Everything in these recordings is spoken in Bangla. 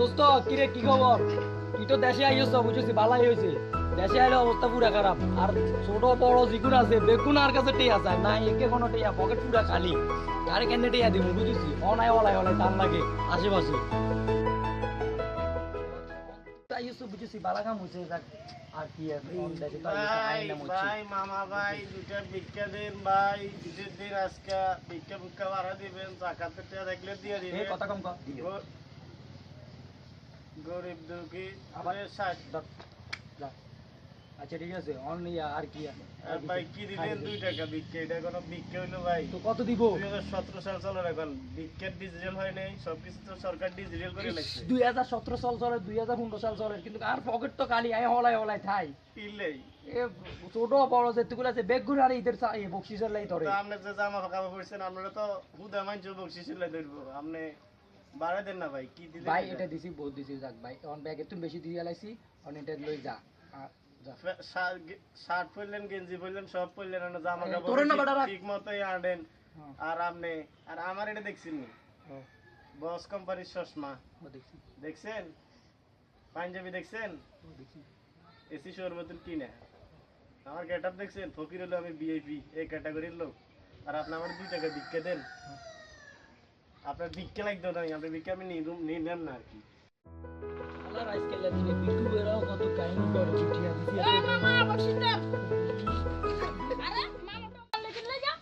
দোস্ত কিরে কি খবর? তুই তো দেশে আইস বুঝেছি, বালাই হয়েছে। দেশে আইলে অবস্থা পুরা খারাপ। আর ছোট বড় জিকুন আছে, বেগুন আর কাছে টেয়া যায় না, একে কোনো টেয়া, পকেট পুরা খালি। আরে কেন টেয়া দিব বুঝেছি, অনায় ওলাই ওলাই টান লাগে আশেপাশে। আইসো বুঝেছি, বালা কাম হয়েছে। আর কি দেশে তো ভাই মামা ভাই দুটা ভিক্ষা দেন ভাই, ঈদের দিন আজকে ভিক্ষা ভিক্ষা ভাড়া দিবেন, জাকাতে টাকা দেখলে দিয়ে দিবেন। কথা কম কর গরিব দুঃখী আবার আবার 60 আচ্ছা ঠিক আছে, অন আর কি ভাই কি দিলেন 2 টাকা ভিক্ষা, এটা কোনো ভিক্ষা হইলো ভাই? তো কত দিব? 2017 সাল চলে এখন, ভিক্ষার ডিজিটাল হয় নাই, সবকিছু তো সরকার ডিজিটাল করে লাগছে। 2017 সাল চলে, 2015 সাল চলে, কিন্তু আর পকেট তো খালি, আয় হলাই হলাই থাই। পিলেই এ ছোট বড় যেগুলো আছে বেগুন আর ঈদের বকশিসের লাই ধরে। তো আপনি যে জামা কাপড় পরছেন আপনারা তো হুদা মানছো বকশিসের লাই ধরবো, আপনি বাড়া দেন না ভাই, কি দিলেন? ভাই এটা দিছি, বহুত দিছি, যাক ভাই অন ব্যাগে তুমি বেশি দিয়ে লাইছি, অন এটা লই যা। শার্ট পরলেন, গেঞ্জি পরলেন, সব পরলেন, আর জামা তোরে না বেটা কাপড় রাখ। ঠিক মতোই আনেন। আর আপনি আর আমার এটা দেখছেন নি? বস কোম্পানির চশমা দেখছি, দেখছেন? পাঞ্জাবি দেখছেন? দেখছি। এসি শোর মতন কিনা আমার গেটআপ দেখছেন? ফকির হলো আমি ভিআইপি, এই ক্যাটাগরির লোক। আর আপনি আমার 2 টাকা ভিক্ষা দেন। আপনার ভিক্ষা লাগতো না, আপনার ভিক্ষা আমি নিলাম না আর কি। আল্লাহ রাইস কেলা দিনে বিটু এরাও কত কাহিনী করে বিটিয়া দিছি। এই মামা বসিস না। আরে মামা তো লেগে লই যা।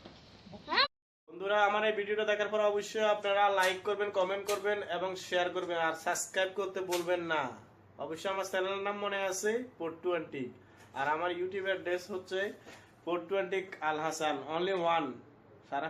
হ্যাঁ বন্ধুরা, আমার এই ভিডিওটা দেখার পর অবশ্যই আপনারা লাইক করবেন, কমেন্ট করবেন এবং শেয়ার করবেন, আর সাবস্ক্রাইব করতে বলবেন না। অবশ্যই আমার চ্যানেলের নাম মনে আছে 420, আর আমার ইউটিউব অ্যাড্রেস হচ্ছে 420 আল হাসান, অনলি ওয়ান। সারা